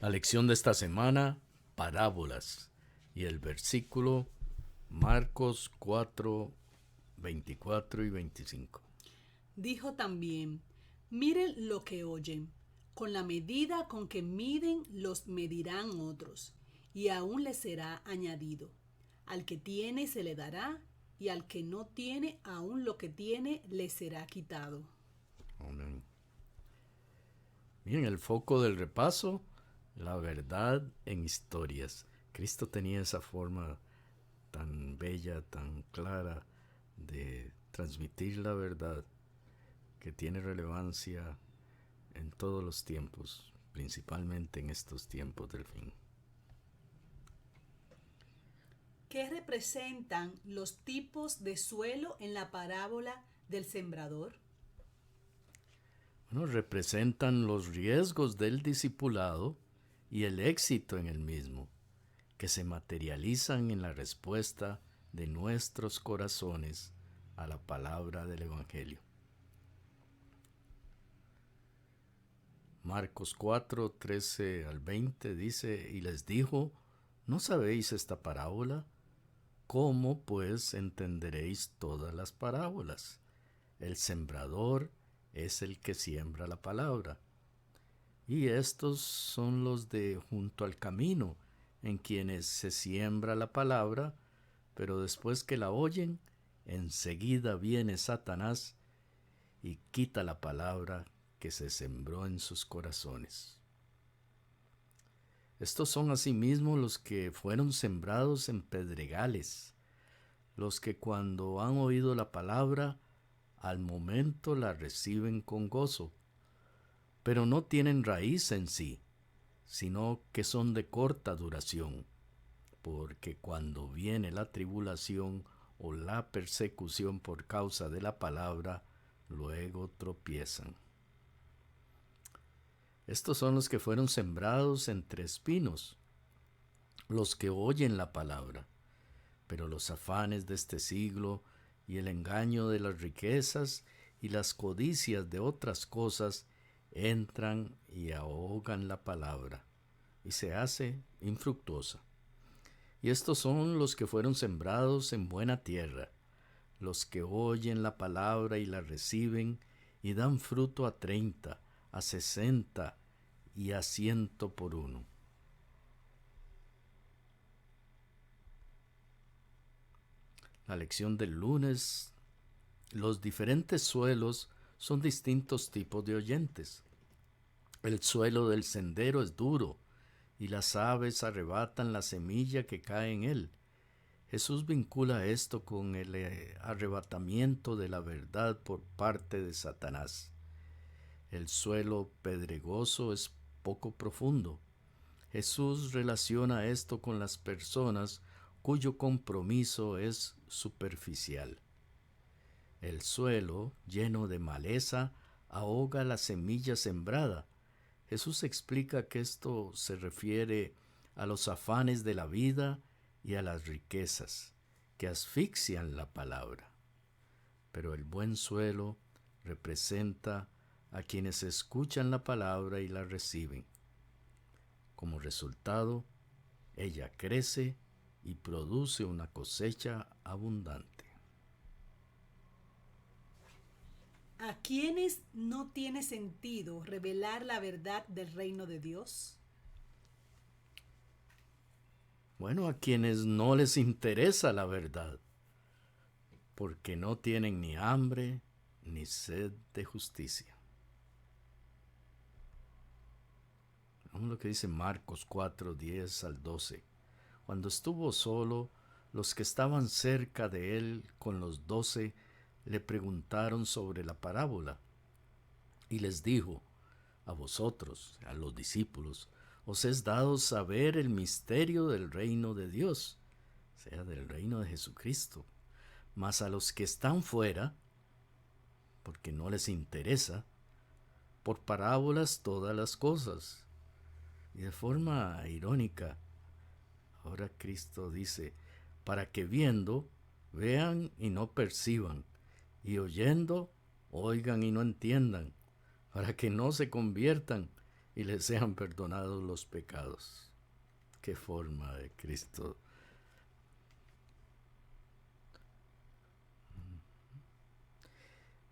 La lección de esta semana, parábolas. Y el versículo, Marcos 4, 24 y 25. Dijo también, miren lo que oyen, con la medida con que miden los medirán otros, y aún les será añadido. Al que tiene se le dará, y al que no tiene, aún lo que tiene le será quitado. Amén. Bien, el foco del repaso, la verdad en historias. Cristo tenía esa forma tan bella, tan clara de transmitir la verdad que tiene relevancia en todos los tiempos, principalmente en estos tiempos del fin. ¿Qué representan los tipos de suelo en la parábola del sembrador? Bueno, representan los riesgos del discipulado y el éxito en el mismo, que se materializan en la respuesta de nuestros corazones a la palabra del Evangelio. Marcos 4, 13 al 20 dice, y les dijo, ¿no sabéis esta parábola? ¿Cómo pues entenderéis todas las parábolas? El sembrador es el que siembra la palabra. Y estos son los de junto al camino, en quienes se siembra la palabra, pero después que la oyen, enseguida viene Satanás y quita la palabra que se sembró en sus corazones. Estos son asimismo los que fueron sembrados en pedregales, los que cuando han oído la palabra, al momento la reciben con gozo, pero no tienen raíz en sí, sino que son de corta duración, porque cuando viene la tribulación o la persecución por causa de la palabra, luego tropiezan. Estos son los que fueron sembrados entre espinos, los que oyen la palabra, pero los afanes de este siglo y el engaño de las riquezas y las codicias de otras cosas entran y ahogan la palabra, y se hace infructuosa. Y estos son los que fueron sembrados en buena tierra, los que oyen la palabra y la reciben y dan fruto a 30, a 60 y a 100 por uno. La lección del lunes, los diferentes suelos son distintos tipos de oyentes. El suelo del sendero es duro y las aves arrebatan la semilla que cae en él. Jesús vincula esto con el arrebatamiento de la verdad por parte de Satanás. El suelo pedregoso es poco profundo. Jesús relaciona esto con las personas cuyo compromiso es superficial. El suelo, lleno de maleza, ahoga la semilla sembrada. Jesús explica que esto se refiere a los afanes de la vida y a las riquezas, que asfixian la palabra. Pero el buen suelo representa a quienes escuchan la palabra y la reciben. Como resultado, ella crece y produce una cosecha abundante. ¿A quiénes no tiene sentido revelar la verdad del reino de Dios? Bueno, a quienes no les interesa la verdad, porque no tienen ni hambre ni sed de justicia. Vamos lo que dice Marcos 4, 10 al 12. Cuando estuvo solo, los que estaban cerca de él con los 12 le preguntaron sobre la parábola y les dijo, a vosotros, a los discípulos, os es dado saber el misterio del reino de Dios, o sea, del reino de Jesucristo. Mas a los que están fuera, porque no les interesa, por parábolas todas las cosas. Y de forma irónica, ahora Cristo dice, para que viendo, vean y no perciban, y oyendo, oigan y no entiendan, para que no se conviertan y les sean perdonados los pecados. Qué forma de Cristo.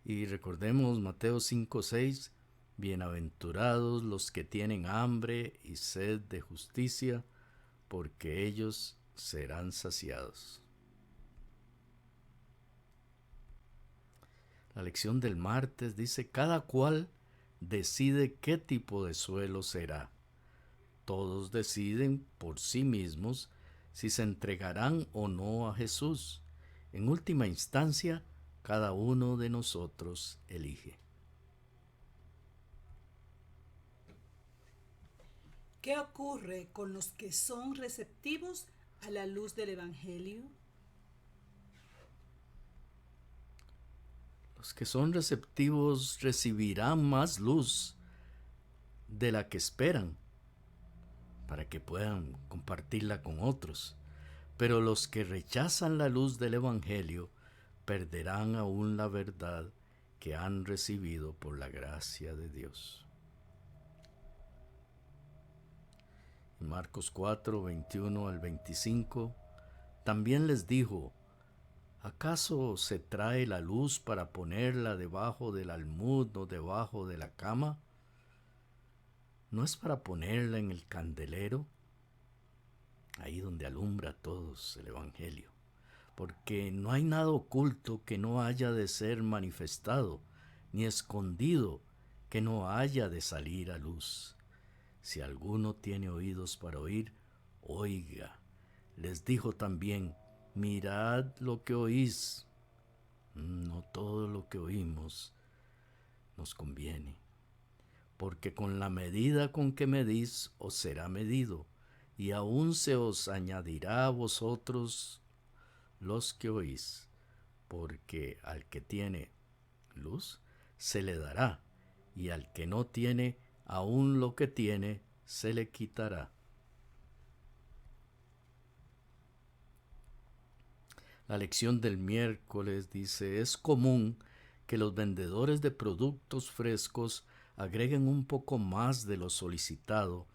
Y recordemos Mateo 5:6, bienaventurados los que tienen hambre y sed de justicia, porque ellos serán saciados. La lección del martes dice, cada cual decide qué tipo de suelo será. Todos deciden por sí mismos si se entregarán o no a Jesús. En última instancia, cada uno de nosotros elige. ¿Qué ocurre con los que son receptivos a la luz del Evangelio? Los que son receptivos recibirán más luz de la que esperan para que puedan compartirla con otros. Pero los que rechazan la luz del Evangelio perderán aún la verdad que han recibido por la gracia de Dios. En Marcos 4, 21 al 25, también les dijo, ¿acaso se trae la luz para ponerla debajo del almud o debajo de la cama? ¿No es para ponerla en el candelero? Ahí donde alumbra a todos el Evangelio. Porque no hay nada oculto que no haya de ser manifestado, ni escondido que no haya de salir a luz. Si alguno tiene oídos para oír, oiga. Les dijo también, mirad lo que oís. No todo lo que oímos nos conviene. Porque con la medida con que medís os será medido, y aún se os añadirá a vosotros los que oís, porque al que tiene luz se le dará, y al que no tiene, aún lo que tiene se le quitará. La lección del miércoles dice, es común que los vendedores de productos frescos agreguen un poco más de lo solicitado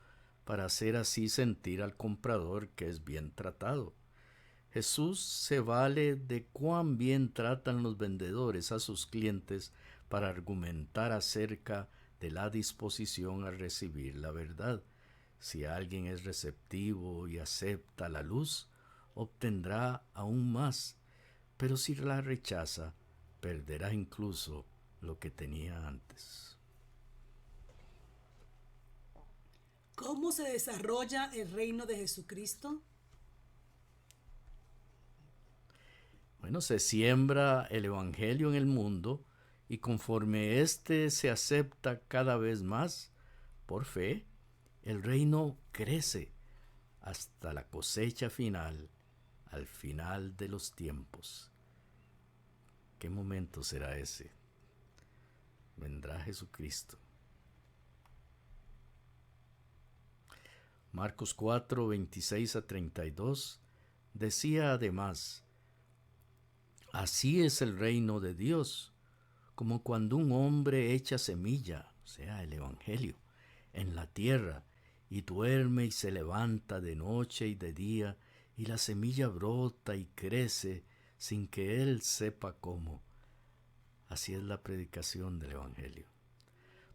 para hacer así sentir al comprador que es bien tratado. Jesús se vale de cuán bien tratan los vendedores a sus clientes para argumentar acerca de la disposición a recibir la verdad. Si alguien es receptivo y acepta la luz, obtendrá aún más, pero si la rechaza, perderá incluso lo que tenía antes. ¿Cómo se desarrolla el reino de Jesucristo? Bueno, se siembra el Evangelio en el mundo y conforme éste se acepta cada vez más por fe, el reino crece hasta la cosecha final, al final de los tiempos. ¿Qué momento será ese? Vendrá Jesucristo. Marcos 4, 26 a 32 decía además, así es el reino de Dios, como cuando un hombre echa semilla, o sea, el Evangelio, en la tierra, y duerme y se levanta de noche y de día, y la semilla brota y crece sin que él sepa cómo. Así es la predicación del Evangelio.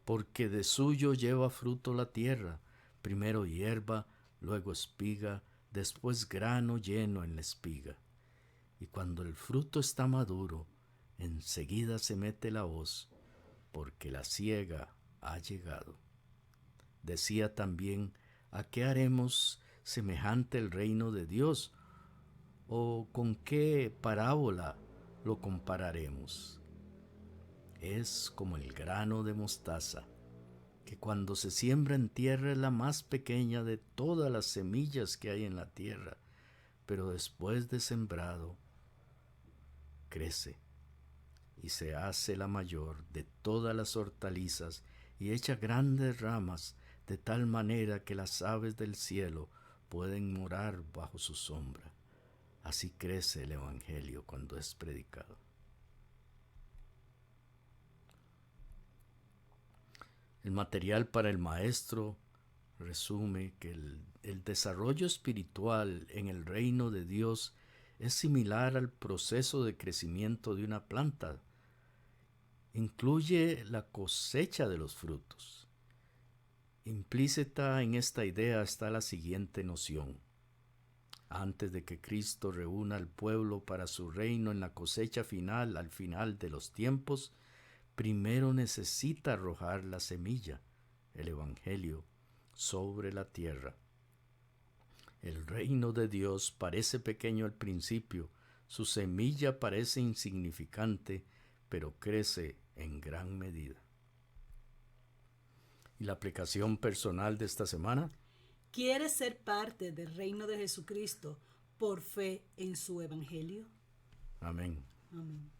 Porque de suyo lleva fruto la tierra, primero hierba, luego espiga, después grano lleno en la espiga. Y cuando el fruto está maduro, enseguida se mete la hoz, porque la siega ha llegado. Decía también, ¿a qué haremos semejante el reino de Dios? ¿O con qué parábola lo compararemos? Es como el grano de mostaza, que cuando se siembra en tierra es la más pequeña de todas las semillas que hay en la tierra, pero después de sembrado, crece y se hace la mayor de todas las hortalizas y echa grandes ramas de tal manera que las aves del cielo pueden morar bajo su sombra. Así crece el Evangelio cuando es predicado. El material para el maestro resume que el desarrollo espiritual en el reino de Dios es similar al proceso de crecimiento de una planta. Incluye la cosecha de los frutos. Implícita en esta idea está la siguiente noción. Antes de que Cristo reúna al pueblo para su reino en la cosecha final al final de los tiempos, primero necesita arrojar la semilla, el Evangelio, sobre la tierra. El reino de Dios parece pequeño al principio, su semilla parece insignificante, pero crece en gran medida. ¿Y la aplicación personal de esta semana? ¿Quieres ser parte del reino de Jesucristo por fe en su Evangelio? Amén. Amén.